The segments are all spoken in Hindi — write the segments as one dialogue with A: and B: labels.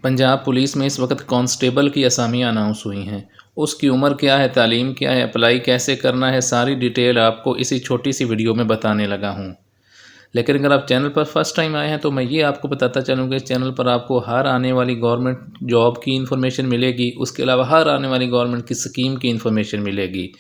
A: पंजाब पुलिस में इस वक्त कांस्टेबल की असामियाँ अनाउंस हुई हैं। उसकी उम्र क्या है, तालीम क्या है, अप्लाई कैसे करना है, सारी डिटेल आपको इसी छोटी सी वीडियो में बताने लगा हूँ। लेकिन अगर आप चैनल पर फर्स्ट टाइम आए हैं तो मैं ये आपको बताता चलूँगा, इस चैनल पर आपको हर आने वाली गवर्नमेंट जॉब की इन्फॉर्मेशन मिलेगी। उसके अलावा हर आने वाली गवर्नमेंट की स्कीम की इन्फॉर्मेशन मिलेगी।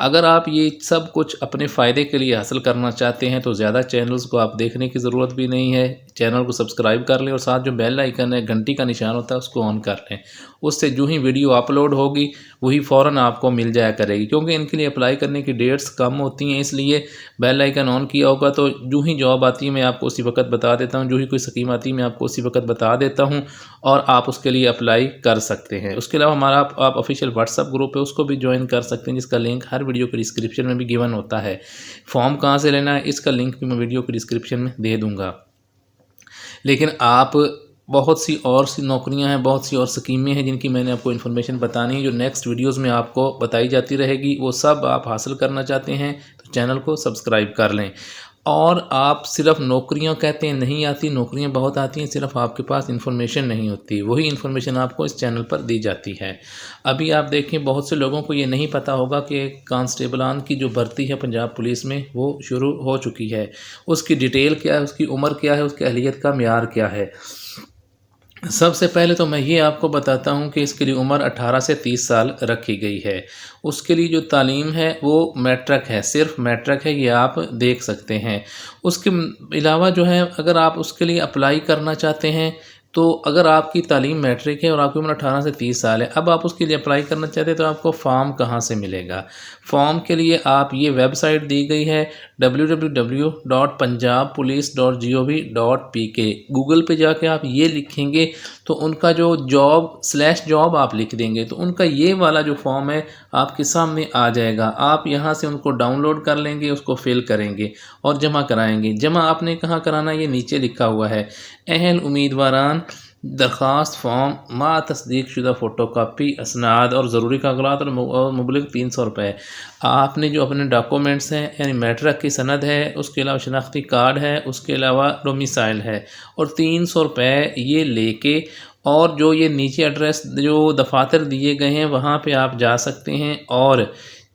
A: अगर आप ये सब कुछ अपने फ़ायदे के लिए हासिल करना चाहते हैं तो ज़्यादा चैनल्स को आप देखने की ज़रूरत भी नहीं है। चैनल को सब्सक्राइब कर लें और साथ जो बेल आइकन है, घंटी का निशान होता है, उसको ऑन कर लें। उससे जो ही वीडियो अपलोड होगी वही फ़ौरन आपको मिल जाया करेगी, क्योंकि इनके लिए अप्लाई करने की डेट्स कम होती हैं। इसलिए बेल आइकन ऑन किया होगा तो जो ही जॉब आती है मैं आपको उसी वक्त बता देता हूँ, जो ही कोई स्कीम आती है मैं आपको उसी वक्त बता देता हूँ और आप उसके लिए अप्लाई कर सकते हैं। उसके अलावा हमारा आप ऑफिशियल व्हाट्सअप ग्रुप है, उसको भी ज्वाइन कर सकते हैं, जिसका लिंक हर वीडियो के डिस्क्रिप्शन में भी गिवन होता है। फॉर्म कहाँ से लेना है इसका लिंक भी मैं वीडियो के डिस्क्रिप्शन में दे दूँगा। लेकिन आप बहुत सी नौकरियां हैं, बहुत सी और स्कीमें हैं जिनकी मैंने आपको इन्फॉर्मेशन बतानी है, जो नेक्स्ट वीडियोस में आपको बताई जाती रहेगी। वो सब आप हासिल करना चाहते हैं तो चैनल को सब्सक्राइब कर लें। और आप सिर्फ नौकरियां कहते हैं नहीं आती, नौकरियां बहुत आती हैं, सिर्फ आपके पास इन्फॉर्मेशन नहीं होती। वही इन्फॉर्मेशन आपको इस चैनल पर दी जाती है। अभी आप देखें, बहुत से लोगों को ये नहीं पता होगा कि कांस्टेबलान की जो भर्ती है पंजाब पुलिस में वो शुरू हो चुकी है। उसकी डिटेल क्या है, उसकी उम्र क्या है, उसकी अहलियत का म्यार क्या है। सबसे पहले तो मैं ये आपको बताता हूँ कि इसके लिए उम्र 18 से 30 साल रखी गई है। उसके लिए जो तालीम है वो मैट्रिक है, सिर्फ मैट्रिक है, ये आप देख सकते हैं। उसके अलावा जो है, अगर आप उसके लिए अप्लाई करना चाहते हैं तो अगर आपकी तालीम मैट्रिक है और आपकी उम्र 18 से 30 साल है, अब आप उसके लिए अप्लाई करना चाहते हैं तो आपको फॉर्म कहाँ से मिलेगा। फॉर्म के लिए आप ये वेबसाइट दी गई है www.punjabpolice.gov.pk। गूगल पे जाके आप ये लिखेंगे तो उनका जो जॉब आप लिख देंगे तो उनका ये वाला जो फॉर्म है आपके सामने आ जाएगा। आप यहाँ से उनको डाउनलोड कर लेंगे, उसको फिल करेंगे और जमा कराएंगे। जमा आपने कहाँ कराना, ये नीचे लिखा हुआ है, अहल उम्मीदवारान दरख्वास्त फॉर्म मा तस्दीक शुदा फ़ोटो कापी असनाद और ज़रूरी कागजात और मुबलिग 300 रुपये। आपने जो अपने डॉक्यूमेंट्स हैं, यानी मैट्रिक की सनद है, उसके अलावा शनाख्ती कार्ड है, उसके अलावा डोमिसाइल है और 300 रुपये ये लेके, और जो ये नीचे एड्रेस जो दफातर दिए गए हैं वहाँ पे आप जा सकते हैं और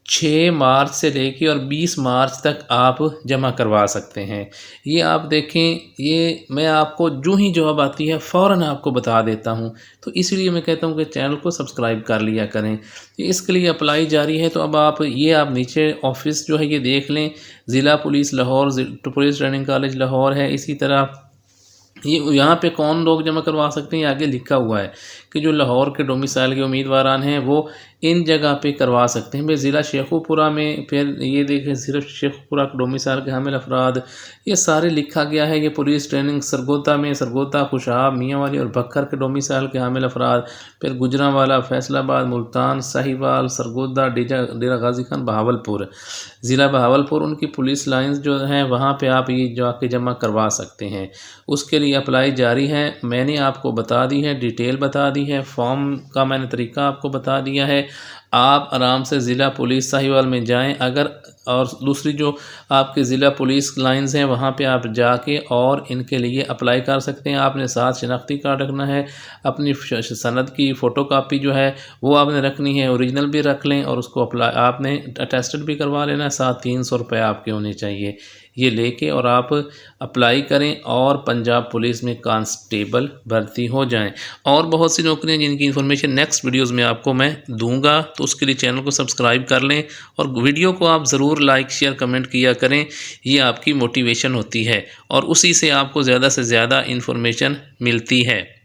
A: 6 मार्च से लेके और 20 मार्च तक आप जमा करवा सकते हैं। ये आप देखें, ये मैं आपको जो ही जवाब आती है फ़ौरन आपको बता देता हूँ, तो इसलिए मैं कहता हूँ कि चैनल को सब्सक्राइब कर लिया करें। इसके लिए अप्लाई जारी है, तो अब आप नीचे ऑफिस जो है ये देख लें, ज़िला police Lahore, police training college Lahore है। इसी तरह ये यहाँ पे कौन लोग जमा करवा सकते हैं, आगे लिखा हुआ है कि जो लाहौर के डोमिसाइल के उम्मीदवारान हैं वो इन जगह पे करवा सकते हैं। भाई ज़िला शेखुपुरा में, फिर ये देखें सिर्फ शेखुपुरा के डोमिसाइल के हामिल अफराद, ये सारे लिखा गया है। ये पुलिस ट्रेनिंग सरगोदा में, सरगोदा, खुशाब, मियांवाली और बक्खर के डोमिसाइल के हामिल अफराद, फिर गुजरांवाला, फैसलाबाद, मुल्तान, साहिवाल, सरगोदा, डेरा गाजी खान, बहावलपुर, ज़िला बहावलपुर, उनकी पुलिस लाइन्स जो हैं वहाँ पे आप ये जाके जमा करवा सकते हैं। उसके लिए अप्लाई जारी है। मैंने आपको बता दी है, डिटेल बता दी है, फॉर्म का मैंने तरीका आपको बता दिया है। आप आराम से ज़िला पुलिस साहिवाल में जाएं, अगर और दूसरी जो आपके ज़िला पुलिस लाइंस हैं वहाँ पे आप जाके और इनके लिए अप्लाई कर सकते हैं। आपने साथ शनाख्ती कार्ड रखना है, अपनी सनद की फ़ोटोकॉपी जो है वो आपने रखनी है, ओरिजिनल भी रख लें और उसको अप्लाई आपने अटेस्टेड भी करवा लेना है। साथ 300 रुपये आपके होने चाहिए। ये लेके और आप अप्लाई करें और पंजाब पुलिस में कांस्टेबल भर्ती हो जाएं। और बहुत सी नौकरियां जिनकी इन्फॉर्मेशन नेक्स्ट वीडियोस में आपको मैं दूंगा, तो उसके लिए चैनल को सब्सक्राइब कर लें और वीडियो को आप ज़रूर लाइक, शेयर, कमेंट किया करें। ये आपकी मोटिवेशन होती है और उसी से आपको ज़्यादा से ज़्यादा इन्फॉर्मेशन मिलती है।